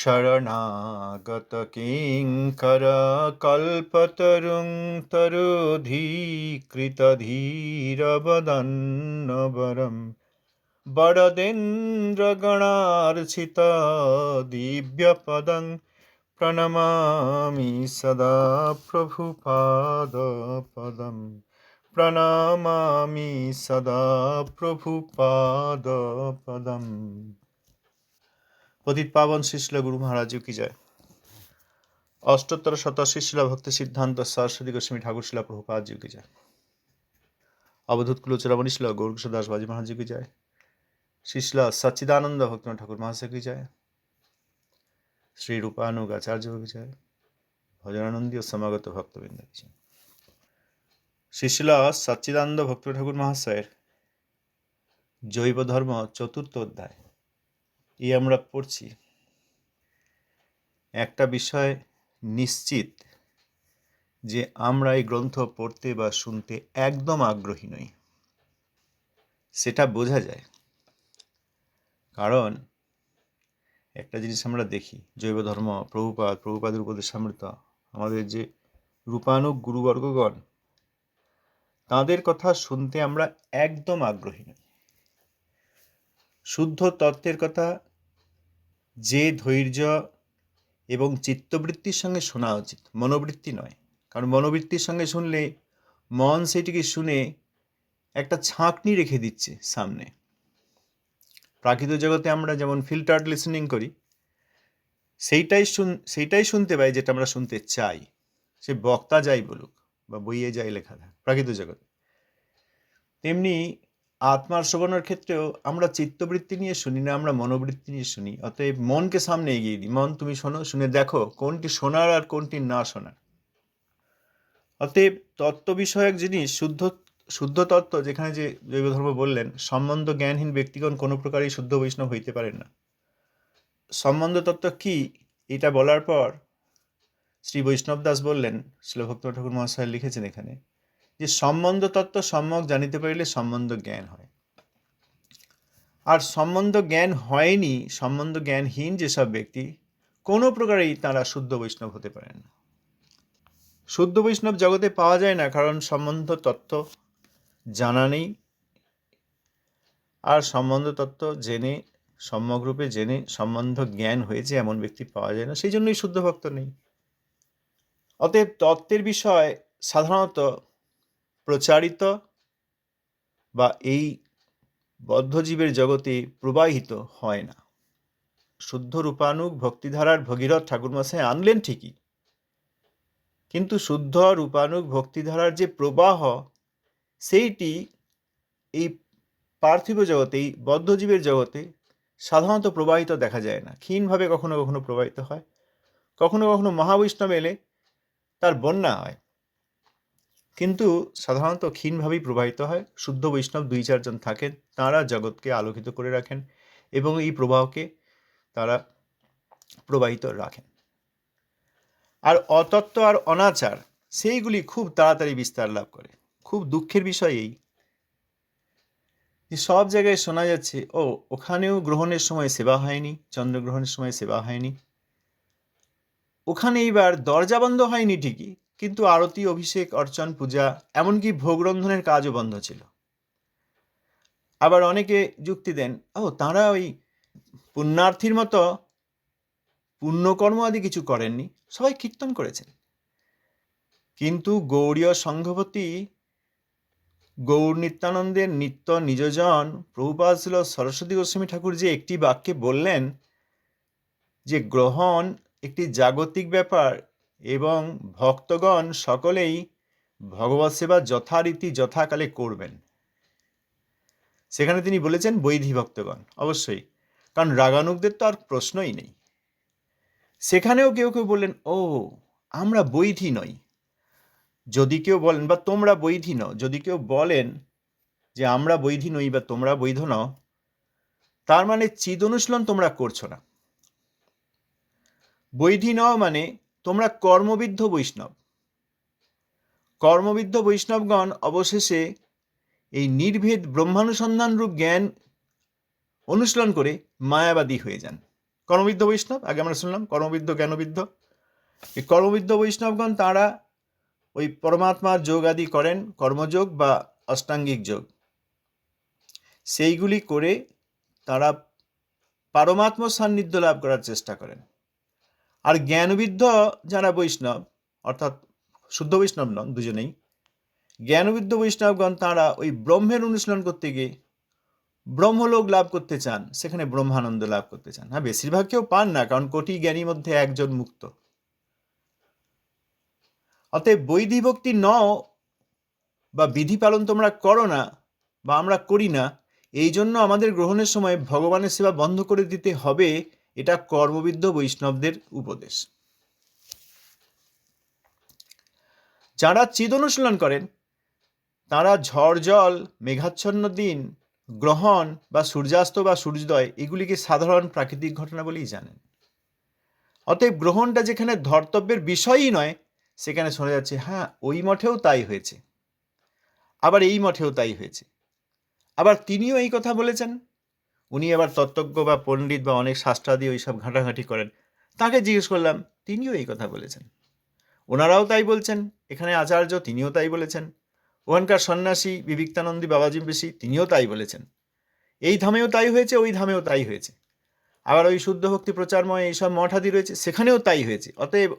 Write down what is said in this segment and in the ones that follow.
শরণাগত কিঙ্কর কল্পতরুং তরুধীকৃত ধীরবদন্নবরম বরদেন্দ্রগণার্চিত দিব্যপদং প্রণমামি সদা প্রভুপাদপদম প্রণমামি সদা প্রভুপাদপদম। পতিত পাবন শিশল গুরু মহারাজ কি জয়। অষ্টোত্তর শতশী শিলা ভক্তি সিদ্ধান্ত সরস্বতী গোস্বামী ঠাকুর শিলা প্রভুপাদ জি কি জয়। অবধূত কুলচরমণি শিলা গৌরকিশোর বাজি মহারাজ কি জয়। শিশলা সচ্চিদানন্দ ভক্ত ঠাকুর মহাশয় কি জয়। শ্রী রূপানুগ আচার্য কি জয়। ভজনানন্দী ও সমাগত ভক্তবৃন্দ কি জয়। শিশলা সচ্চিদানন্দ ভক্ত ঠাকুর মহাশয়ের জৈব ধর্ম চতুর্থ অধ্যায় আমরা পড়ছি। একটা বিষয় নিশ্চিত যে আমরা এই গ্রন্থ পড়তে বা শুনতে একদম আগ্রহী নই, সেটা বোঝা যায়। কারণ একটা জিনিস আমরা দেখি, জৈব ধর্ম প্রভুপাদের উপদেশামৃত, আমাদের যে রূপানুগ গুরুবর্গগণ, তাঁদের কথা শুনতে আমরা একদম আগ্রহী নই। শুদ্ধ তত্ত্বের কথা যে ধৈর্য এবং চিত্তবৃত্তির সঙ্গে শোনা উচিত, মনোবৃত্তি নয়। কারণ মনোবৃত্তির সঙ্গে শুনলে মন সেটিকে শুনে একটা ছাঁকনি রেখে দিচ্ছে সামনে। প্রাকৃত জগতে আমরা যেমন ফিল্টার্ড লিসেনিং করি, সেইটাই শুনতে পাই যেটা আমরা শুনতে চাই, সে বক্তা যাই বলুক বা বইয়ে যাই লেখা থাক প্রাকৃত জগতে। তেমনি আত্মার শ্রবণের ক্ষেত্রেও আমরা চিত্তবৃত্তি নিয়ে শুনি না, আমরা মনোবৃত্তি নিয়ে শুনি। অতএব মনকে সামনে এগিয়ে দিই, মন তুমি শোনো, শুনে দেখো কোনটি শোনার আর কোনটি না শোনার। অতএব তত্ত্ব বিষয়ক জিনিস, শুদ্ধ তত্ত্ব, যেখানে যে জৈব ধর্ম বললেন, সম্বন্ধ জ্ঞানহীন ব্যক্তিগণ কোনো প্রকারই শুদ্ধ বৈষ্ণব হইতে পারেন না। সম্বন্ধ তত্ত্ব কি, এটা বলার পর শ্রী বৈষ্ণব দাস বললেন, শিলভক্ত ঠাকুর মহাশয় লিখেছেন এখানে, যে সম্বন্ধ তত্ত্ব সম্যক জানিতে পারিলে সম্বন্ধ জ্ঞান হয়। আর সম্বন্ধ জ্ঞান হয়নি, সম্বন্ধ জ্ঞানহীন যেসব ব্যক্তি, কোনো প্রকারেই তারা শুদ্ধ বৈষ্ণব হতে পারেন না। শুদ্ধ বৈষ্ণব জগতে পাওয়া যায় না, কারণ সম্বন্ধ তত্ত্ব জানা নেই। আর সম্বন্ধ তত্ত্ব জেনে, সম্যকরূপে জেনে সম্বন্ধ জ্ঞান হয়েছে এমন ব্যক্তি পাওয়া যায় না, সেই জন্যই শুদ্ধ ভক্ত নেই। অতএব তত্ত্বের বিষয় সাধারণত প্রচারিত বা এই বদ্ধজীবের জগতে প্রবাহিত হয় না। শুদ্ধ রূপানুগ ভক্তিধারার ভগীরথ ঠাকুরমশাই আনলেন ঠিকই, কিন্তু শুদ্ধ রূপানুগ ভক্তিধারার যে প্রবাহ, সেইটি এই পার্থিব জগতে, এই বদ্ধজীবের জগতে সাধারণত প্রবাহিত দেখা যায় না। ক্ষীণভাবে কখনো কখনো প্রবাহিত হয়, কখনো কখনো মহাবৈষ্ণব এলে তার বন্যা হয়, কিন্তু সাধারণত ক্ষীণভাবেই প্রবাহিত হয়। শুদ্ধ বৈষ্ণব 2-4 জন থাকেন, তাঁরা জগৎকে আলোকিত করে রাখেন এবং এই প্রবাহকে তারা প্রবাহিত রাখেন। আর অতত্ত্ব আর অনাচার সেইগুলি খুব তাড়াতাড়ি বিস্তার লাভ করে। খুব দুঃখের বিষয় এই যে সব জায়গায় শোনা যাচ্ছে, ওখানেও গ্রহণের সময় সেবা হয়নি, চন্দ্রগ্রহণের সময় সেবা হয়নি, ওখানে এইবার দরজা বন্ধ হয়নি ঠিকই, কিন্তু আরতি, অভিষেক, অর্চন, পূজা, এমনকি ভোগ রন্ধনের কাজও বন্ধ ছিল। আবার অনেকে যুক্তি দেন, তাঁরা ওই পুণ্যার্থীর মতো পুণ্যকর্ম আদি কিছু করেননি, সবাই কীর্তন করেছেন। কিন্তু গৌড়ীয় সংঘপতি গৌর নিত্যানন্দের নিত্য নিজজন প্রভুপাদ ছিল সরস্বতী গোস্বামী ঠাকুর যে একটি বাক্যে বললেন যে গ্রহণ একটি জাগতিক ব্যাপার এবং ভক্তগণ সকলেই ভগবৎ সেবা যথারীতি যথাকালে করবেন। সেখানে তিনি বলেছেন বৈধী ভক্তগণ, অবশ্যই, কারণ রাগানুগদের তো আর প্রশ্নই নেই। সেখানেও কেউ কেউ বললেন, আমরা বৈধী নই। যদি কেউ বলেন, বা তোমরা বৈধী নও, যদি কেউ বলেন যে আমরা বৈধী নই বা তোমরা বৈধ নও, তার মানে চিদ অনুশীলন তোমরা করছো না। বৈধী নও মানে তোমরা কর্মবিদ্ধ বৈষ্ণব। কর্মবিদ্ধ বৈষ্ণবগণ অবশেষে এই নির্ভেদ ব্রহ্মানুসন্ধান রূপ জ্ঞান অনুশীলন করে মায়াবাদী হয়ে যান। কর্মবিদ্ধ বৈষ্ণব, আগে আমরা শুনলাম কর্মবিদ্ধ জ্ঞানবিদ্ধ। এই কর্মবিদ্ধ বৈষ্ণবগণ তারা ওই পরমাত্মার যোগ আদি করেন, কর্মযোগ বা অষ্টাঙ্গিক যোগ, সেইগুলি করে তারা পারমাত্ম সান্নিধ্য লাভ করার চেষ্টা করেন। আর জ্ঞানবিদ্ধ যারা বৈষ্ণব, অর্থাৎ শুদ্ধ বৈষ্ণব নন দুজনেই, জ্ঞানবিদ্ধ বৈষ্ণবগণ তারা ওই ব্রহ্মের অনুশীলন করতে গিয়ে ব্রহ্মলোক লাভ করতে চান, সেখানে ব্রহ্মানন্দ লাভ করতে চান। হ্যাঁ, বেশিরভাগ কেউ পান না, কারণ কোটি জ্ঞানীর মধ্যে একজন মুক্ত। অতএব বৈধি ভক্তি নও বা বিধি পালন তোমরা করো না বা আমরা করি না, এই জন্য আমাদের গ্রহণের সময় ভগবানের সেবা বন্ধ করে দিতে হবে, এটা কর্মবিদ্ধ বৈষ্ণবদের উপদেশ। যারা চিদ অনুশীলন করেন তারা ঝড় জল, মেঘাচ্ছন্ন দিন, গ্রহণ বা সূর্যাস্ত বা সূর্যোদয় এগুলিকে সাধারণ প্রাকৃতিক ঘটনা বলেই জানেন। অতএব গ্রহণটা যেখানে ধর্তব্যের বিষয়ই নয়, সেখানে শোনা যাচ্ছে হ্যাঁ ওই মঠেও তাই হয়েছে, আবার এই মঠেও তাই হয়েছে, আবার তিনিও এই কথা বলেছেন। উনি আবার তত্ত্বজ্ঞ বা পণ্ডিত বা অনেক শাস্ত্রাদি ওইসব ঘাঁটাঘাঁটি করেন, তাকে জিজ্ঞেস করলাম, তিনিও এই কথা বলেছেন। ওনারাও তাই বলছেন, এখানে আচার্য তিনিও তাই বলেছেন, ওখানকার সন্ন্যাসী বিবিক্তানন্দী বাবাজি বেশি তিনিও তাই বলেছেন, এই ধামেও তাই হয়েছে, ওই ধামেও তাই হয়েছে, আবার ওই শুদ্ধ ভক্তি প্রচারময় এইসব মঠাদি রয়েছে সেখানেও তাই হয়েছে। অতএব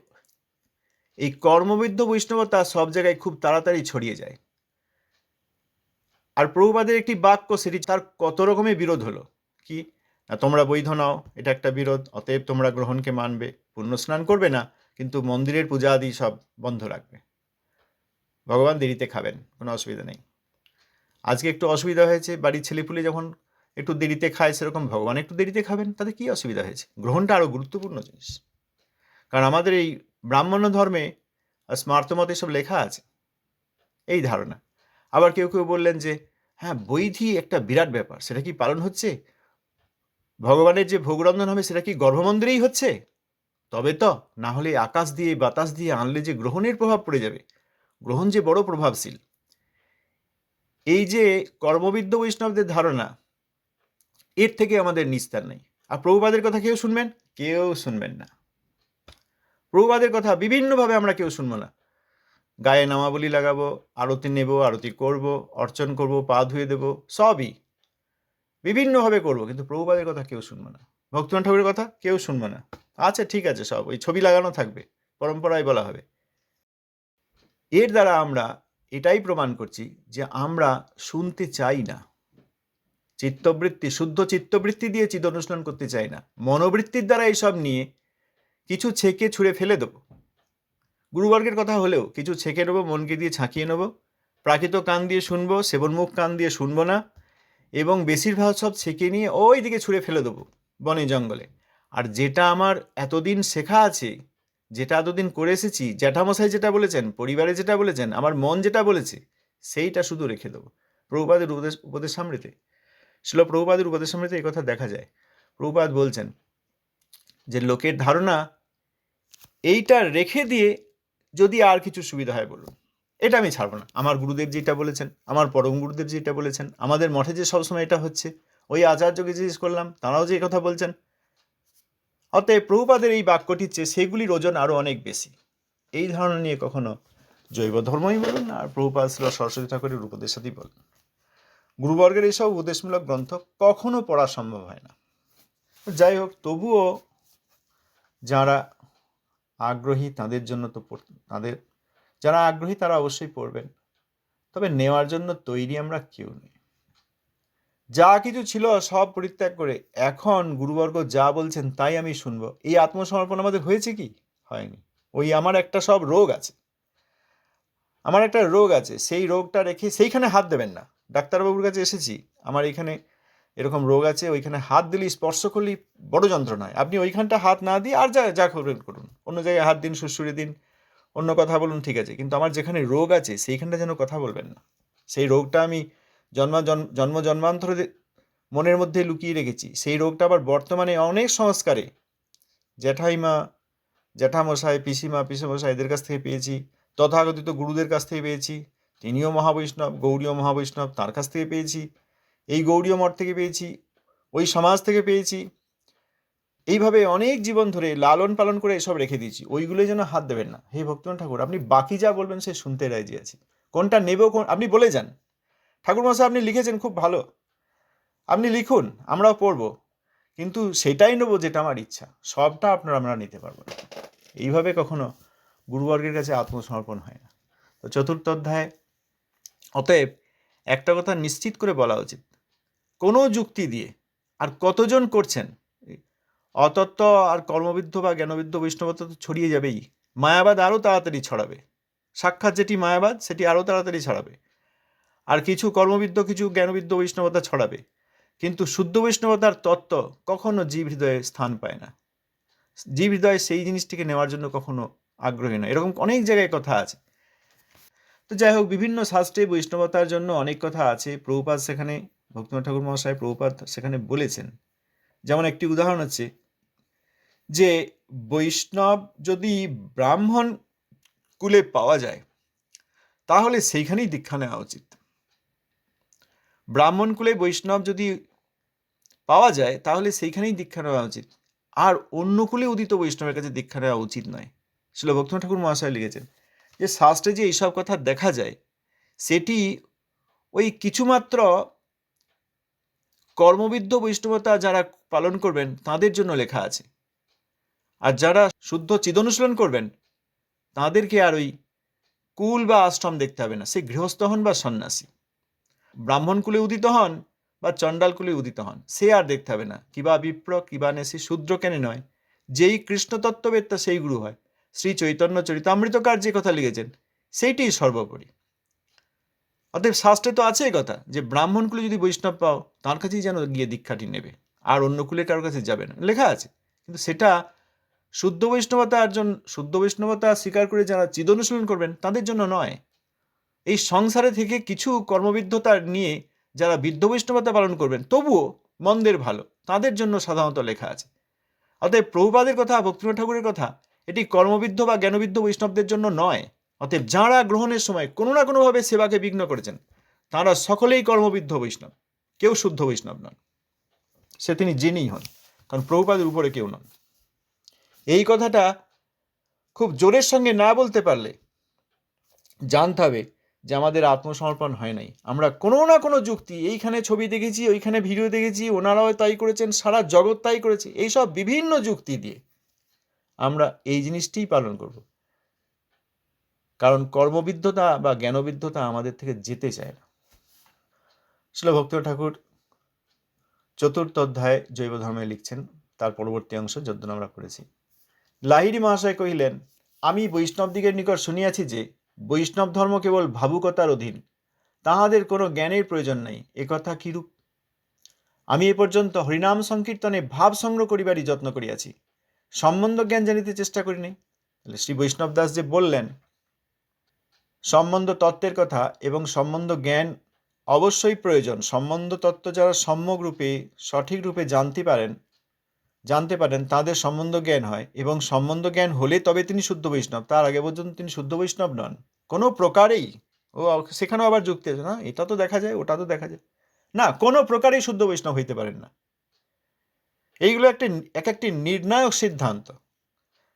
এই কর্মবিদ্ধ বৈষ্ণবতা সব জায়গায় খুব তাড়াতাড়ি ছড়িয়ে যায়। আর প্রভুপাদের একটি বাক্য, সেটি তার কত রকমের বিরোধ হলো, কি না তোমরা বৈধ নাও, এটা একটা বিরোধ, অতএব তোমরা গ্রহণকে মানবে, পুণ্য স্নান করবে না, কিন্তু মন্দিরের পূজা আদি সব বন্ধ রাখবে, ভগবান দেরিতে খাবেন, কোনো অসুবিধা নেই। আজকে একটু অসুবিধা হয়েছে, বাড়ির ছেলেপুলে যখন একটু দেরিতে খায়, সেরকম ভগবান একটু দেরিতে খাবেন, তাতে কি অসুবিধা হয়েছে? গ্রহণটা আরও গুরুত্বপূর্ণ জিনিস, কারণ আমাদের এই ব্রাহ্মণ্য ধর্মে স্মার্তমতে সব লেখা আছে এই ধারণা। আবার কেউ কেউ বললেন যে হ্যাঁ বৈধি একটা বিরাট ব্যাপার, সেটা কি পালন হচ্ছে? ভগবানের যে ভোগরন্ধন হবে সেটা কি গর্ভমন্দিরেই হচ্ছে? তবে তো, না হলে আকাশ দিয়ে বাতাস দিয়ে আনলে যে গ্রহণের প্রভাব পড়ে যাবে, গ্রহণ যে বড় প্রভাবশীল। এই যে কর্মবিদ্ধ বৈষ্ণবদের ধারণা, এর থেকে আমাদের নিস্তার নেই। আর প্রভুপাদের কথা কেউ শুনবেন? কেউ শুনবেন না। প্রভুপাদের কথা বিভিন্নভাবে আমরা কেউ শুনবো না, গায়ে নামাবলি লাগাবো, আরতি নেব, আরতি করব, অর্চন করব, পা ধুয়ে দেব, সবই বিভিন্নভাবে করবো, কিন্তু প্রভুপাদের কথা কেউ শুনবো না, ভক্তিমান ঠাকুরের কথা কেউ শুনবো না। আচ্ছা ঠিক আছে, সব ওই ছবি লাগানো থাকবে, পরম্পরায় বলা হবে। এর দ্বারা আমরা এটাই প্রমাণ করছি যে আমরা শুনতে চাই না, চিত্তবৃত্তি, শুদ্ধ চিত্তবৃত্তি দিয়ে চিত্ত অনুশীলন করতে চাই না, মনোবৃত্তির দ্বারা এইসব নিয়ে কিছু ছেঁকে ছুঁড়ে ফেলে দেবো। গুরুবর্গের কথা হলেও কিছু ছেঁকে নেবো, মনকে দিয়ে ছাঁকিয়ে নেবো, প্রাকৃত কান দিয়ে শুনবো, সেবনমুখ কান দিয়ে শুনবো না, এবং বেশিরভাগ সব ছেঁকে নিয়ে ওই দিকে ছুঁড়ে ফেলে দেবো বনে জঙ্গলে। আর যেটা আমার এতদিন শেখা আছে, যেটা এতদিন করে এসেছি, জ্যাঠামশাই যেটা বলেছেন, পরিবারে যেটা বলেছেন, আমার মন যেটা বলেছে, সেইটা শুধু রেখে দেবো। প্রভুপাদের উপদেশামৃতে, শিল প্রভুপাদের উপদেশামৃতে এই কথা দেখা যায়। প্রভুপাদ বলছেন যে লোকের ধারণা এইটা রেখে দিয়ে যদি আর কিছু সুবিধা হয় বলুন, এটা আমি ছাড়বো না। আমার গুরুদেব যেটা বলেছেন, আমার পরম গুরুদেব যেটা বলেছেন, আমাদের মঠে যে সবসময় এটা হচ্ছে, ওই আচার্যকে জিজ্ঞেস করলাম, তারাও যে কথা বলছেন। অতএব প্রভুপাদের এই বাক্যটির চেয়ে সেগুলির ওজন আরও অনেক বেশি। এই ধারণা নিয়ে কখনো জৈব ধর্মই বলুন আর প্রভুপাদ শ্রী সরস্বতী ঠাকুরের উপদেশাদি বলুন, গুরুবর্গের এইসব উপদেশমূলক গ্রন্থ কখনো পড়া সম্ভব হয় না। যাই হোক, তবুও যারা আগ্রহী তাদের জন্য তো যারা আগ্রহী তারা অবশ্যই পড়বেন, তবে নেওয়ার জন্য তৈরি আমরা কেউ নেই। যা কিছু ছিল সব পরিত্যাগ করে এখন গুরুবর্গ যা বলছেন তাই আমি শুনবো, এই আত্মসমর্পণ আমাদের হয়েছে কি? হয়নি। ওই আমার একটা সব রোগ আছে, আমার একটা রোগ আছে, সেই রোগটা রেখে সেইখানে হাত দেবেন না। ডাক্তারবাবুর কাছে এসেছি, আমার এখানে এরকম রোগ আছে, ওইখানে হাত দিলেই, স্পর্শ করলেই বড় যন্ত্রণা হয়। আপনি ওইখানটা হাত না দিয়ে আর যা যা করবেন করুন, অন্য জায়গায় হাত দিন, সুড়সুড়ি দিন, অন্য কথা বলুন, ঠিক আছে, কিন্তু আমার যেখানে রোগ আছে সেইখানটা যেন কথা বলবেন না। সেই রোগটা আমি জন্ম জন্মান্তর মনের মধ্যে লুকিয়ে রেখেছি। সেই রোগটা আবার বর্তমানে অনেক সংস্কারে জ্যাঠাইমা, জ্যাঠামশাই, পিসিমা, পিসেমশাই এদের কাছ থেকে পেয়েছি, তথাকথিত গুরুদের কাছ থেকে পেয়েছি, তিনিও মহাবৈষ্ণব, গৌড়ীয় মহাবৈষ্ণব, তার কাছ থেকে পেয়েছি, এই গৌড়ীয় মঠ থেকে পেয়েছি, ওই সমাজ থেকে পেয়েছি, এইভাবে অনেক জীবন ধরে লালন পালন করে এসব রেখে দিয়েছি, ওইগুলোই যেন হাত দেবেন না। হে ভক্তিনাথ ঠাকুর, আপনি বাকি যা বলবেন সে শুনতে রাজি আছি, কোনটা নেব আপনি বলে যান। ঠাকুরমশাই আপনি লিখেছেন খুব ভালো, আপনি লিখুন, আমরাও পড়বো, কিন্তু সেটাই নেবো যেটা আমার ইচ্ছা, সবটা আমরা নিতে পারবো না। এইভাবে কখনো গুরুবর্গের কাছে আত্মসমর্পণ হয় না। তো চতুর্থ অধ্যায়, অতএব একটা কথা নিশ্চিত করে বলা উচিত, কোনো যুক্তি দিয়ে আর কতজন করছেন, অতত্ত্ব আর কর্মবিদ্ধ বা জ্ঞানবিদ্ধ বৈষ্ণবতা তো ছড়িয়ে যাবেই, মায়াবাদ আরও তাড়াতাড়ি ছড়াবে, সাক্ষাৎ যেটি মায়াবাদ সেটি আরও তাড়াতাড়ি ছড়াবে, আর কিছু কর্মবিদ্ধ কিছু জ্ঞানবিদ্ধ বৈষ্ণবতা ছড়াবে, কিন্তু শুদ্ধ বৈষ্ণবতার তত্ত্ব কখনো জীব হৃদয়ে স্থান পায় না, জীব হৃদয়ে সেই জিনিসটিকে নেওয়ার জন্য কখনো আগ্রহী নয়। এরকম অনেক জায়গায় কথা আছে। তো যাই হোক, বিভিন্ন শাস্ত্রে বৈষ্ণবতার জন্য অনেক কথা আছে, প্রভুপাদ সেখানে, ভক্তিনাথ ঠাকুর মহাশয় প্রভুপাদ সেখানে বলেছেন। যেমন একটি উদাহরণ হচ্ছে যে বৈষ্ণব যদি ব্রাহ্মণ কুলে পাওয়া যায় তাহলে সেইখানেই দীক্ষা নেওয়া উচিত। ব্রাহ্মণ কুলে বৈষ্ণব যদি পাওয়া যায় তাহলে সেইখানেই দীক্ষা নেওয়া উচিত, আর অন্য কুলে উদিত বৈষ্ণবের কাছে দীক্ষা নেওয়া উচিত নয়। ছিল ভক্তিনাথ ঠাকুর মহাশয় লিখেছেন যে শাস্ত্রে যে এইসব কথা দেখা যায় সেটি ওই কিছুমাত্র কর্মবিদ্ধ বৈষ্ণবতা যারা পালন করবেন তাদের জন্য লেখা আছে, আর যারা শুদ্ধ চিদনুশীলন করবেন তাদেরকে আর ওই কুল বা আশ্রম দেখতে হবে না, সে গৃহস্থ হন বা সন্ন্যাসী, ব্রাহ্মণ কুলে উদিত হন বা চণ্ডাল কুলে উদিত হন, সে আর দেখতে হবে না কিবা বিপ্র কিবা নেশি শূদ্র কেন নয়, যেই কৃষ্ণ তত্ত্ববেত্তা সেই গুরু হয়। শ্রী চৈতন্য চরিতামৃতকার যে কথা লিখেছেন সেইটি সর্বোপরি। অতএব শাস্ত্রে তো আছে এই কথা যে ব্রাহ্মণ কুলে যদি বৈষ্ণব পাও তার কাছেই যেন গিয়ে দীক্ষাটি নেবে, আর অন্য কুলে কারোর কাছে যাবে না, লেখা আছে। কিন্তু সেটা শুদ্ধ বৈষ্ণবতা স্বীকার করে যারা চিদনুশীলন করবেন তাদের জন্য নয়। এই সংসারে থেকে কিছু কর্মবিদ্ধতা নিয়ে যারা বিদ্ধ বৈষ্ণবতা পালন করবেন তবুও মন্দের ভালো, তাদের জন্য সাধারণত লেখা আছে। অতএব প্রভুপাদের কথা, ভক্তিনাথ ঠাকুরের কথা, এটি কর্মবিদ্ধ বা জ্ঞানবিদ্ধ বৈষ্ণবদের জন্য নয়। অতএব যাঁরা গ্রহণের সময় কোনো না কোনোভাবে সেবাকে বিঘ্ন করেছেন তাঁরা সকলেই কর্মবিদ্ধ বৈষ্ণব, কেউ শুদ্ধ বৈষ্ণব নন, সে তিনি যিনিই হন, কারণ প্রভুপাদের উপরে কেউ নন। এই কথাটা খুব জোরের সঙ্গে না বলতে পারলে জানতে হবে যে আমাদের আত্মসমর্পণ হয় নাই। আমরা কোনো না কোনো যুক্তি, এইখানে ছবি দেখেছি, ওইখানে ভিডিও দেখেছি, ওনারাও তাই করেছেন, সারা জগৎ তাই করেছে, এইসব বিভিন্ন যুক্তি দিয়ে আমরা এই জিনিসটিই পালন করব, কারণ কর্মবিদ্ধতা বা জ্ঞানবিদ্ধতা আমাদের থেকে যেতে চায় না। শিল ভক্তিনাথ ঠাকুর চতুর্থ অধ্যায় জৈব ধর্মে লিখছেন, তার পরবর্তী অংশ যদ্দন আমরা পড়েছি। লাহিড়ী মহাশয় কহিলেন, আমি বৈষ্ণবদিগের নিকট শুনিয়াছি যে বৈষ্ণব ধর্ম কেবল ভাবুকতার অধীন, তাহাদের কোনো জ্ঞানের প্রয়োজন নাই। একথা কিরূপ? আমি এ পর্যন্ত হরিনাম সংকীর্তনে ভাব সংগ্রহ করিবারই যত্ন করিয়াছি, সম্বন্ধ জ্ঞান জানিতে চেষ্টা করি নাই। শ্রী বৈষ্ণব দাস যে বললেন সম্বন্ধ তত্ত্বের কথা, এবং সম্বন্ধ জ্ঞান অবশ্যই প্রয়োজন। সম্বন্ধ তত্ত্ব যারা সম্যক রূপে সঠিক রূপে জানতে পারেন তাদের সম্বন্ধ জ্ঞান হয়, এবং সম্বন্ধ জ্ঞান হলে তবে তিনি শুদ্ধ বৈষ্ণব, তার আগে পর্যন্ত তিনি শুদ্ধ বৈষ্ণব নন কোনো প্রকারেই। ও সেখানেও আবার যুক্তি আছে, না এটা তো দেখা যায় ওটা তো দেখা যায়, না কোনো প্রকারেই শুদ্ধ বৈষ্ণব হইতে পারেন না। এইগুলো এক একটি নির্ণায়ক সিদ্ধান্ত,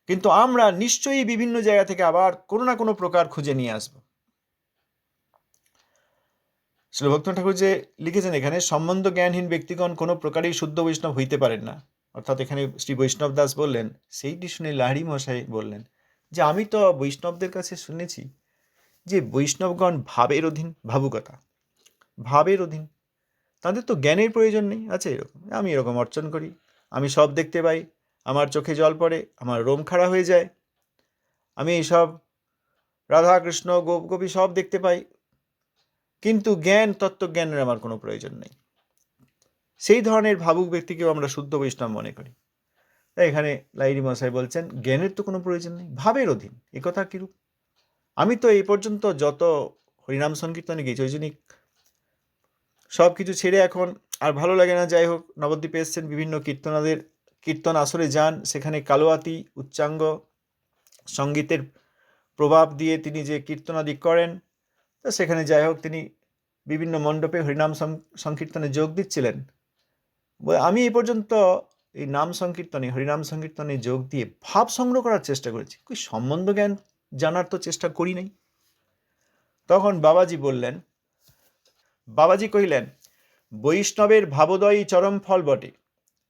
কিন্তু আমরা নিশ্চয়ই বিভিন্ন জায়গা থেকে আবার কোনো না কোনো প্রকার খুঁজে নিয়ে আসব। শ্রী ভক্তিনাথ ঠাকুর যে লিখেছেন এখানে, সম্বন্ধ জ্ঞানহীন ব্যক্তিগণ কোনো প্রকারেই শুদ্ধ বৈষ্ণব হইতে পারেন না, অর্থাৎ এখানে শ্রী বৈষ্ণব দাস বললেন, সেইটি শুনে লাহিড়ী মশাই বললেন যে আমি তো বৈষ্ণবদের কাছে শুনেছি যে বৈষ্ণবগণ ভাবের অধীন, ভাবুকতা ভাবের অধীন, তাদের তো জ্ঞানের প্রয়োজন নেই। আছে এরকম, আমি এরকম অর্চন করি, আমি সব দেখতে পাই, আমার চোখে জল পড়ে, আমার রোম খাড়া হয়ে যায়, আমি এইসব রাধা কৃষ্ণ গোপ গোপী সব দেখতে পাই, কিন্তু তত্ত্বজ্ঞানের আমার কোনো প্রয়োজন নেই। সেই ধরনের ভাবুক ব্যক্তিকেও আমরা শুদ্ধ বৈষ্ণব মনে করি। তাই এখানে লাহিড়ী মশাই বলছেন জ্ঞানের তো কোনো প্রয়োজন নেই, ভাবের অধীন। এ কথা কিরূপ? আমি তো এই পর্যন্ত যত হরিনাম সংকীর্তনে গেছি ওই জন্যই সব কিছু ছেড়ে এখন আর ভালো লাগে না। যাই হোক, নবদ্বীপে এসছেন, বিভিন্ন কীর্তন আসরে যান, সেখানে কালোয়াতি উচ্চাঙ্গ সঙ্গীতের প্রভাব দিয়ে তিনি যে কীর্তনাদি করেন, তো সেখানে যাই হোক তিনি বিভিন্ন মণ্ডপে হরিনাম সংকীর্তনে যোগ দিচ্ছিলেন। আমি এই পর্যন্ত এই নাম সংকীর্তনে, হরিনাম সংকীর্তনে যোগ দিয়ে ভাব সংগ্রহ করার চেষ্টা করেছি, কই সম্বন্ধ জ্ঞান জানার তো চেষ্টা করি নাই। তখন বাবাজি বললেন, বাবাজি কহিলেন, বৈষ্ণবের ভাবোদয়ী চরম ফল বটে,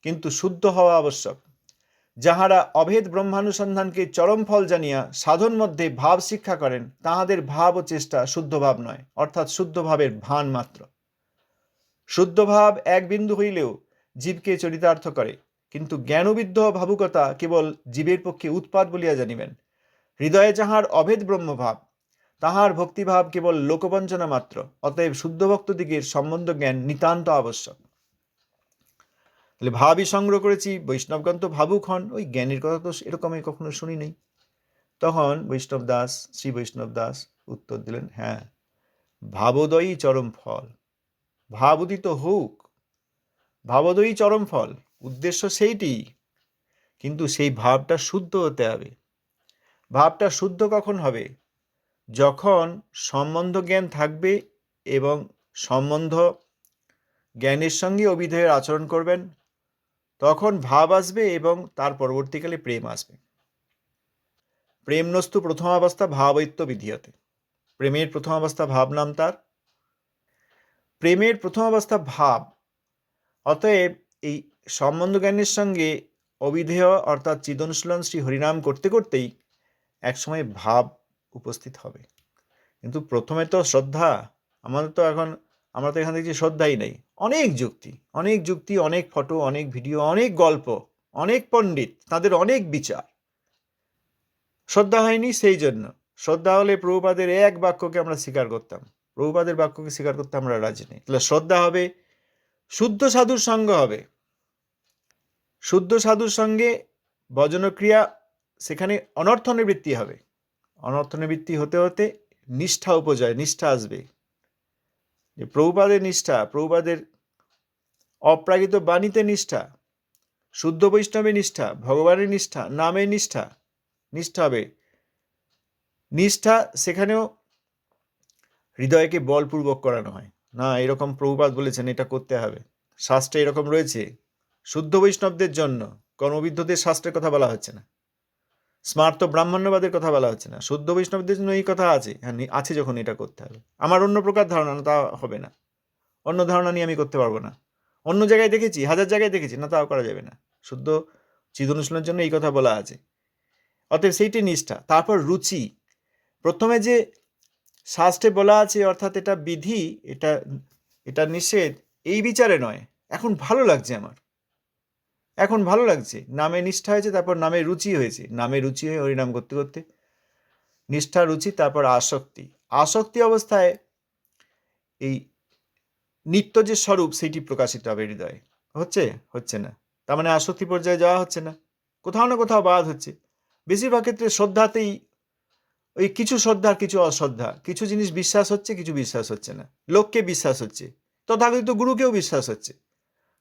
কিন্তু শুদ্ধ হওয়া আবশ্যক। যাহারা অভেদ ব্রহ্মানুসন্ধানকে চরম ফল জানিয়া সাধন মধ্যে ভাব শিক্ষা করেন, তাহাদের ভাব ও চেষ্টা শুদ্ধ ভাব নয়, অর্থাৎ শুদ্ধ ভাবের ভান মাত্র। শুদ্ধ ভাব এক বিন্দু হইলেও জীবকে চরিতার্থ করে, কিন্তু জ্ঞানবিদ্ধ ভাবুকতা কেবল জীবের পক্ষে উৎপাত বলিয়া জানিবেন। হৃদয়ে যাহার অভেদ ব্রহ্মভাব, তাহার ভক্তিভাব কেবল লোকবঞ্চনা মাত্র। অতএব শুদ্ধ ভক্তদিগের সম্বন্ধ জ্ঞান নিতান্ত আবশ্যক। তাহলে ভাবই সংগ্রহ করেছি, বৈষ্ণবগণ তো ভাবুক হন, ওই জ্ঞানের কথা তো এরকম আমি কখনো শুনি নেই। তখন বৈষ্ণব দাস, শ্রী বৈষ্ণব দাস উত্তর দিলেন, হ্যাঁ, ভাবোদয়ী চরম ফল, ভাব উদিত হোক, ভাবোদয়ী চরম ফল, উদ্দেশ্য সেইটি, কিন্তু সেই ভাবটা শুদ্ধ হতে হবে। ভাবটা শুদ্ধ কখন হবে? যখন সম্বন্ধ জ্ঞান থাকবে এবং সম্বন্ধ জ্ঞানের সঙ্গে অভিধেয়ের আচরণ করবেন, তখন ভাব আসবে এবং তার পরবর্তীকালে প্রেম আসবে। প্রেমনস্তু প্রথমাবস্থা ভাবৈত্য বিধীয়তে। প্রেমের প্রথম অবস্থা ভাব নাম তার। প্রেমের প্রথম অবস্থা ভাব। অতএব এই সম্বন্ধ জ্ঞানের সঙ্গে অবিধেয় অর্থাৎ চিদনুশীলন শ্রী হরিনাম করতে করতেই একসময় ভাব উপস্থিত হবে। কিন্তু প্রথমে তো শ্রদ্ধা, আমরা তো এখান থেকে শ্রদ্ধাই নেই। অনেক যুক্তি, অনেক ফটো, অনেক ভিডিও, অনেক গল্প, অনেক পণ্ডিত, তাদের অনেক বিচার। শ্রদ্ধা হয়নি, সেই জন্য। শ্রদ্ধা হলে প্রভুপাদের এক বাক্যকে আমরা স্বীকার করতাম, প্রভুপাদের বাক্যকে স্বীকার করতে আমরা রাজি নেই। তাহলে শ্রদ্ধা হবে, শুদ্ধ সাধুর সঙ্গ হবে, শুদ্ধ সাধুর সঙ্গে ভজনক্রিয়া, সেখানে অনর্থ নিবৃত্তি হবে। অনর্থ নিবৃত্তি হতে হতে নিষ্ঠা উপজয়, নিষ্ঠা আসবে। যে প্রভুপাদের নিষ্ঠা, প্রভুপাদের অপ্রাকৃত বাণীতে নিষ্ঠা, শুদ্ধ বৈষ্ণবের নিষ্ঠা, ভগবানের নিষ্ঠা, নামের নিষ্ঠা, নিষ্ঠা হবে। নিষ্ঠা সেখানেও হৃদয়কে বলপূর্বক করানো হয় না, এরকম প্রভুপাদ বলেছেন এটা করতে হবে, শাস্ত্রে এরকম রয়েছে। শুদ্ধ বৈষ্ণবদের জন্য, কর্মবিদ্ধদের শাস্ত্রের কথা বলা হচ্ছে না, স্মার্ত ব্রাহ্মণ্যবাদের কথা বলা হচ্ছে না, শুদ্ধ বৈষ্ণবদের জন্য এই কথা আছে। হ্যাঁ, আছে, যখন এটা করতে হবে। আমার অন্য প্রকার ধারণা না, তা হবে না। অন্য ধারণা নিয়ে আমি করতে পারবো না। অন্য জায়গায় দেখেছি, 1000 জায়গায় দেখেছি, না তাও করা যাবে না। শুদ্ধ চিদনুশীলনের জন্য এই কথা বলা আছে। অতএব সেইটি নিষ্ঠা। তারপর রুচি। প্রথমে যে শাস্ত্রে বলা আছে, অর্থাৎ এটা বিধি, এটা নিষেধ, এই বিচারে নয়, এখন ভালো লাগছে আমার, এখন ভালো লাগছে, নামে নিষ্ঠা হয়েছে, তারপর নামে রুচি হয়েছে, নামে রুচি হয়ে হরিনাম করতে করতে নিষ্ঠা, রুচি, তারপর আসক্তি। আসক্তি অবস্থায় এই নিত্য যে স্বরূপ সেইটি প্রকাশিত হবে হৃদয়ে। হচ্ছে না, তার মানে আসক্তি পর্যায়ে যাওয়া হচ্ছে না, কোথাও না কোথাও বাদ হচ্ছে। বেশিরভাগ ক্ষেত্রে শ্রদ্ধাতেই ওই কিছু শ্রদ্ধা, কিছু অশ্রদ্ধা, কিছু জিনিস বিশ্বাস হচ্ছে, কিছু বিশ্বাস হচ্ছে না, লোককে বিশ্বাস হচ্ছে, তথাকথিত গুরুকেও বিশ্বাস হচ্ছে,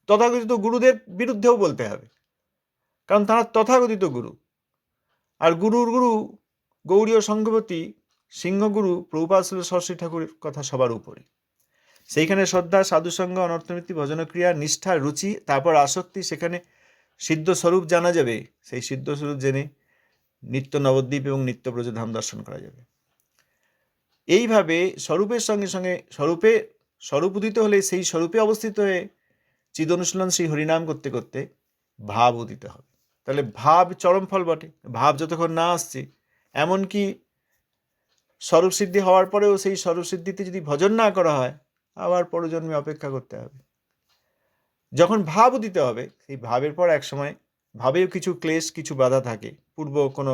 তথাকথিত গুরুদের বিরুদ্ধেও বলতে হবে, কারণ তারা তথাকথিত গুরু। আর গুরুর গুরু গৌড়ীয় সংঘবতী সিংহগুরু প্রভুপাদ সরস্বতী ঠাকুরের কথা সবার উপরে। সেইখানে শ্রদ্ধা, সাধুসঙ্গ, অনর্থনীতি, ভজনক্রিয়া, নিষ্ঠা, রুচি, তারপর আসক্তি, সেখানে সিদ্ধ স্বরূপ জানা যাবে। সেই সিদ্ধ স্বরূপ জেনে নিত্য নবদ্বীপ এবং নিত্য ব্রজধাম দর্শন করা যাবে। এইভাবে স্বরূপের সঙ্গে সঙ্গে স্বরূপ উদিত হলে সেই স্বরূপে অবস্থিত হয়ে চিদনুশীলন শ্রী হরিনাম করতে করতে ভাব উদিত হবে। তাহলে ভাব চরম ফল বটে। ভাব যতক্ষণ না আসছে, এমনকি স্বরূপ সিদ্ধি হওয়ার পরেও সেই স্বরূপ সিদ্ধিতে যদি ভজন না করা হয়, আবার পরজন্মে অপেক্ষা করতে হবে। যখন ভাব উদিত হবে, সেই ভাবের পর এক সময় ভাবেও কিছু ক্লেশ, কিছু বাধা থাকে, পূর্ব কোনো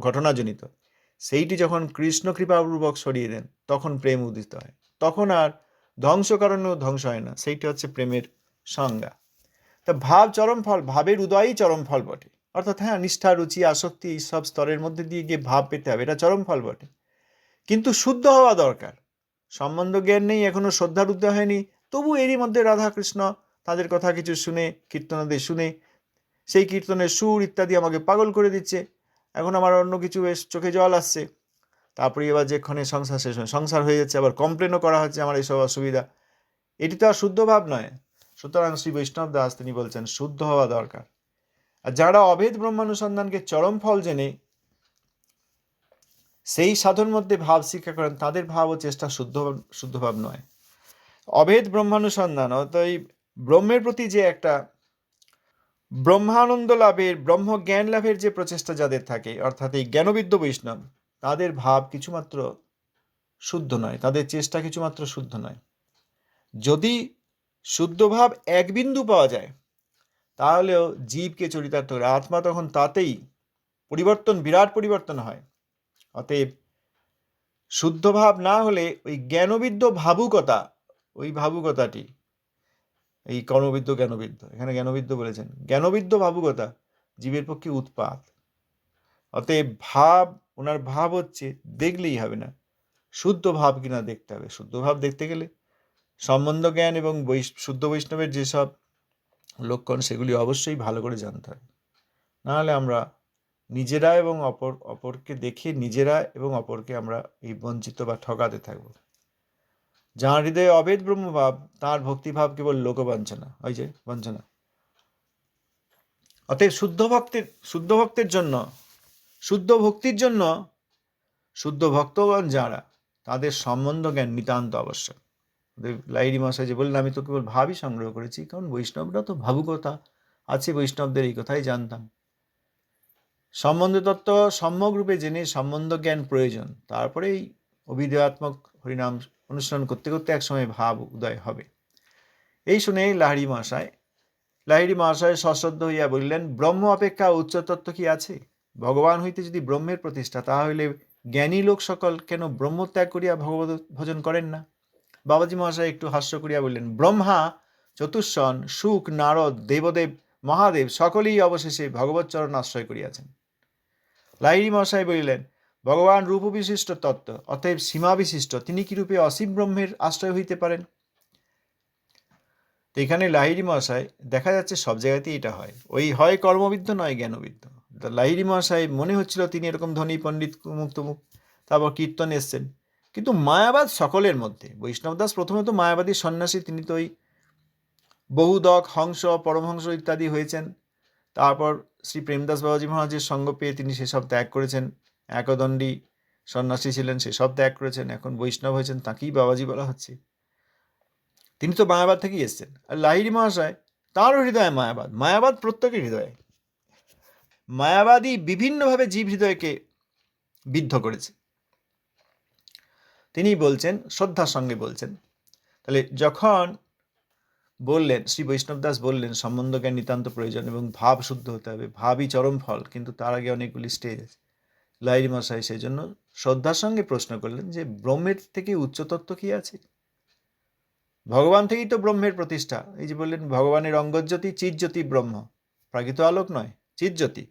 ঘটনাজনিত, সেইটি যখন কৃষ্ণ কৃপাপূর্বক সরিয়ে দেন, তখন প্রেম উদিত হয়। তখন আর ধ্বংস কারণেও ধ্বংস হয় না, সেইটি হচ্ছে প্রেমের সংজ্ঞা। তা ভাব চরম ফল, ভাবের উদয়ই চরম ফল বটে। অর্থাৎ হ্যাঁ, নিষ্ঠা, রুচি, আসক্তি, এই সব স্তরের মধ্যে দিয়ে গিয়ে ভাব পেতে হবে, এটা চরম ফল বটে। কিন্তু শুদ্ধ হওয়া দরকার। সম্বন্ধ জ্ঞান নেই, এখনো শ্রদ্ধার উদয় হয়নি, তবু এরই মধ্যে রাধা কৃষ্ণ তাদের কথা কিছু শুনে, কীর্তনাদি শুনে, সেই কীর্তনের সুর ইত্যাদি আমাকে পাগল করে দিচ্ছে। এখন আমার অন্য কিছু বেশ চোখে জল আসছে। তারপরে এবার যেখানে সংসার হয়ে যাচ্ছে, আবার কমপ্লেনও করা হচ্ছে আমার এইসব অসুবিধা। এটি তো আর শুদ্ধ ভাব নয়। সুতরাং শ্রী বৈষ্ণব দাস তিনি বলছেন শুদ্ধ হওয়া দরকার। আর যারা অভেদ ব্রহ্মানুসন্ধানকে চরম ফল জেনে সেই সাধন মধ্যে ভাব শিক্ষা করেন, তাদের ভাব ও চেষ্টা শুদ্ধ ভাব নয়। অভেদ ব্রহ্মানুসন্ধান অর্থাৎ এই ব্রহ্মের প্রতি যে একটা ব্রহ্মানন্দ লাভের, ব্রহ্ম জ্ঞান লাভের যে প্রচেষ্টা যাদের থাকে, অর্থাৎ এই জ্ঞানবিদ্য বৈষ্ণব, তাদের ভাব কিছুমাত্র শুদ্ধ নয়, তাদের চেষ্টা কিছুমাত্র শুদ্ধ নয়। যদি শুদ্ধ ভাব এক বিন্দু পাওয়া যায় তাহলেও জীবকে চরিতার্থ করে, আত্মা তখন তাতেই পরিবর্তন, বিরাট পরিবর্তন হয়। অতএব শুদ্ধ ভাব না হলে ওই জ্ঞানবিদ্য ভাবুকতা, ওই ভাবুকতাটি, এই কর্মবিদ্য জ্ঞানবিদ্য, এখানে জ্ঞানবিদ্য বলেছেন, জ্ঞানবিদ্য ভাবুকতা জীবের পক্ষে উৎপাত। অতএব ভাব, ওনার ভাব হচ্ছে দেখলেই হবে না, শুদ্ধ ভাব কিনা দেখতে হবে। শুদ্ধ ভাব দেখতে গেলে সম্বন্ধ জ্ঞান এবং শুদ্ধ বৈষ্ণবের যেসব লক্ষণ সেগুলি অবশ্যই ভালো করে জানতে হবে। নাহলে আমরা নিজেরা এবং অপরকে দেখে নিজেরা এবং অপরকে আমরা এই বঞ্চিত বা ঠকাতে থাকব। যাঁর হৃদয়ে অভেদ ব্রহ্মভাব, তাঁর ভক্তিভাব কেবল লোকবঞ্চনা, ওই যে বঞ্চনা। অতএব শুদ্ধ ভক্তের জন্য, শুদ্ধ ভক্তির জন্য শুদ্ধ ভক্তগণ যারা, তাদের সম্বন্ধ জ্ঞান নিতান্ত আবশ্যক। লাহিড়ী মহাশয় যে বললেন আমি তো কেবল ভাবই সংগ্রহ করেছি, কারণ বৈষ্ণবরা তো ভাবুকতা আছে, বৈষ্ণবদের এই কথাই জানতাম। সম্বন্ধ তত্ত্ব সম্যক রূপে জেনে সম্বন্ধ জ্ঞান প্রয়োজন, তারপরেই অভিধেয়াত্মক হরিনাম অনুসরণ করতে করতে একসময় ভাব উদয় হবে। এই শুনে লাহিড়ী মহাশয় সশ্রদ্ধ হইয়া বলিলেন, ব্রহ্ম অপেক্ষা উচ্চ তত্ত্ব কি আছে? ভগবান হইতে যদি ব্রহ্মের প্রতিষ্ঠা, তাহলে জ্ঞানী লোক সকল কেন ব্রহ্মত্যাগ করিয়া ভগবত ভজন করেন না? বাবাজি মহাশয় একটু হাস্য করিয়া বললেন, ব্রহ্মা, চতুষ্ষণ, শুক, নারদ, দেবদেব, মহাদেব সকলেই অবশেষে ভগবৎ চরণ আশ্রয় করিয়াছেন। লাহিড়ী মহাশয় বলিলেন, ভগবান রূপ বিশিষ্ট তত্ত্ব, অতএব সীমা বিশিষ্ট, তিনি কি রূপে অসীম ব্রহ্মের আশ্রয় হইতে পারেন? তো এখানে লাহিড়ী মহাশয়, দেখা যাচ্ছে সব জায়গাতেই এটা হয়, ওই হয় কর্মবিদ্য নয় জ্ঞানবিদ্য। লাহিড়ী মহাশয় মনে হচ্ছিল তিনি এরকম ধনী পণ্ডিত মুক্তমুখ, তারপর কীর্তন এসছেন, কিন্তু মায়াবাদ সকলের মধ্যে। বৈষ্ণবদাস প্রথমে তো মায়াবাদী সন্ন্যাসী, তিনি তো ওই বহুদক, হংস, পরমহংস ইত্যাদি হয়েছেন। তারপর শ্রী প্রেমদাস বাবাজি মহারাজের সঙ্গ পেয়ে তিনি সেসব ত্যাগ করেছেন, একদণ্ডী সন্ন্যাসী ছিলেন, সেসব ত্যাগ করেছেন, এখন বৈষ্ণব হয়েছেন, তাকেই বাবাজি বলা হচ্ছে। তিনি তো মায়াবাদ থেকেই এসছেন। আর লাহিড়ী মহাশয়, তাঁরও হৃদয়ে মায়াবাদ, মায়াবাদ প্রত্যেকের হৃদয়ে। মায়াবাদী বিভিন্নভাবে জীব হৃদয়কে বিদ্ধ করেছে। তিনি বলছেন, শ্রদ্ধার সঙ্গে বলছেন। তাহলে যখন বললেন, শ্রী বৈষ্ণব দাস বললেন সম্বন্ধ জ্ঞান নিতান্ত প্রয়োজন এবং ভাব শুদ্ধ হতে হবে, ভাবই চরম ফল, কিন্তু তার আগে অনেকগুলি স্টেজ আছে। লাহিড়ী মহাশয় সেই জন্য শ্রদ্ধার সঙ্গে প্রশ্ন করলেন যে ব্রহ্মের থেকে উচ্চতত্ত্ব কি আছে? ভগবান থেকেই তো ব্রহ্মের প্রতিষ্ঠা। এই যে বললেন ভগবানের অঙ্গজ্যোতি, চিজ্যোতি ব্রহ্ম, প্রাকৃত আলোক নয়, চিজ্যোতি,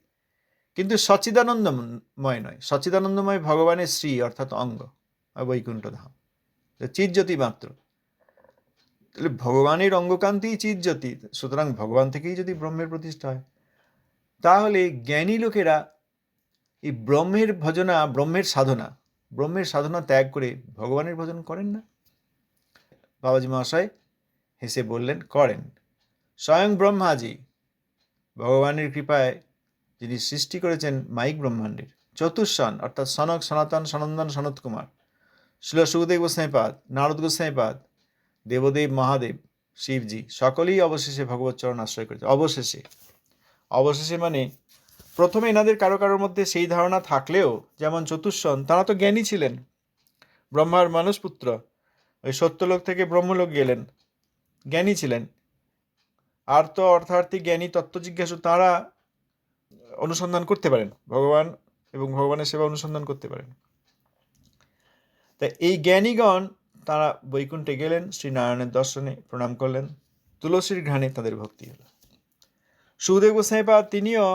কিন্তু সচ্চিদানন্দময় নয়। সচ্চিদানন্দময় ভগবানের শ্রী অর্থাৎ অঙ্গ, বৈকুণ্ঠ ধাম, চিজ্যোতি মাত্র। তাহলে ভগবানের অঙ্গকান্তি চিজ্যোতি, সুতরাং ভগবান থেকেই যদি ব্রহ্মের প্রতিষ্ঠা হয়, তাহলে জ্ঞানী লোকেরা এই ব্রহ্মের সাধনা ত্যাগ করে ভগবানের ভজন করেন না? বাবাজি মহাশয় হেসে বললেন, করেন। স্বয়ং ব্রহ্মাজি ভগবানের কৃপায় যিনি সৃষ্টি করেছেন মাইক ব্রহ্মাণ্ডের, চতুষ্ষণ অর্থাৎ সনক, সনাতন, সনন্দন, সনত কুমার, শিল সুখদেব গোস্বাইপাদ, নারদ গোস্বাইপাদ, দেবদেব, মহাদেব, শিবজি সকলেই অবশেষে ভগবৎ চরণ আশ্রয় করেছে। অবশেষে মানে প্রথমে এনাদের কারোর মধ্যে সেই ধারণা থাকলেও, যেমন চতুষ্ষণ, তারা তো জ্ঞানী ছিলেন, ব্রহ্মার মানসপুত্র, ওই সত্যলোক থেকে ব্রহ্মলোক গেলেন, জ্ঞানী ছিলেন। আর তো অর্থার্থী জ্ঞানী তত্ত্ব জিজ্ঞাসু, তারা অনুসন্ধান করতে পারেন ভগবান এবং ভগবানের সেবা অনুসন্ধান করতে পারেন। তাই এই জ্ঞানীগণ তারা বৈকুণ্ঠে গেলেন, শ্রীনারায়ণের দর্শনে প্রণাম করলেন, তুলসীর ঘ্রাণে তাদের ভক্তি হল। সুখদেব গোস্বাইপাদ তিনিও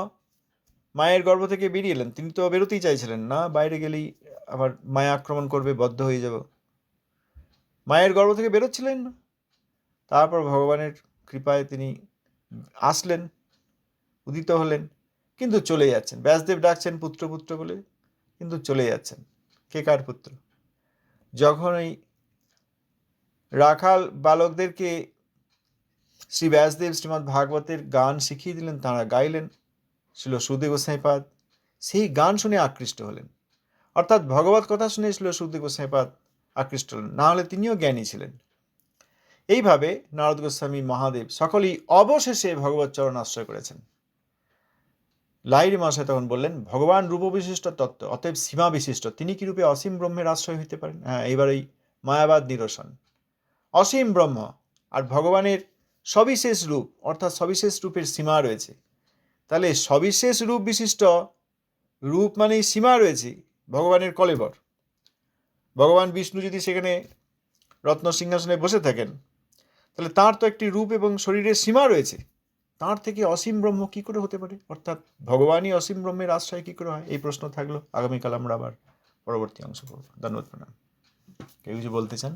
মায়ের গর্ভ থেকে বেরিয়ে এলেন, তিনি তো বেরোতেই চাইছিলেন না, বাইরে গেলেই আবার মায়া আক্রমণ করবে, বদ্ধ হয়ে যাব, মায়ের গর্ভ থেকে বেরোচ্ছিলেন না। তারপর ভগবানের কৃপায় তিনি আসলেন, উদিত হলেন, কিন্তু চলে যাচ্ছেন। ব্যাসদেব ডাকছেন পুত্র পুত্র বলে, কিন্তু চলে যাচ্ছেন। কে কার পুত্র? যখন এই রাখাল বালকদেরকে শ্রী ব্যাসদেব শ্রীমদ্ ভাগবতের গান শিখিয়ে দিলেন, তাঁরা গাইলেন, ছিল সুখদেব গোস্বাইপাদ সেই গান শুনে আকৃষ্ট হলেন। অর্থাৎ ভগবত কথা শুনে ছিল সুখদেব গোস্বাইপাদ আকৃষ্ট হলেন, না হলে তিনিও জ্ঞানী ছিলেন। এইভাবে নারদ গোস্বামী, মহাদেব সকলেই অবশেষে ভগবত চরণ আশ্রয় করেছেন। লাহিড়ী মহাশয় তখন বললেন, ভগবান রূপ বিশিষ্ট তত্ত্ব, অতএব সীমা বিশিষ্ট, তিনি কি রূপে অসীম ব্রহ্মের আশ্রয় হইতে পারেন? হ্যাঁ, এইবার এই মায়াবাদ নিরসন। অসীম ব্রহ্ম আর ভগবানের সবিশেষ রূপ, অর্থাৎ সবিশেষ রূপের সীমা রয়েছে। তাহলে সবিশেষ রূপ বিশিষ্ট, রূপ মানেই সীমা রয়েছে ভগবানের কলেবর। ভগবান বিষ্ণু যদি সেখানে রত্ন সিংহাসনে বসে থাকেন, তাহলে তার তো একটি রূপ এবং শরীরের সীমা রয়েছে। তার থেকে অসীম ব্রহ্ম কি করে হতে পারে? অর্থাৎ ভগবানই অসীম ব্রহ্মের আশ্রয় কি করে হয়? এই প্রশ্ন থাকলো। আগামীকাল আমরা আবার পরবর্তী অংশ পড়ব। ধন্যবাদ, প্রণাম। কেউ কিছু বলতে চান?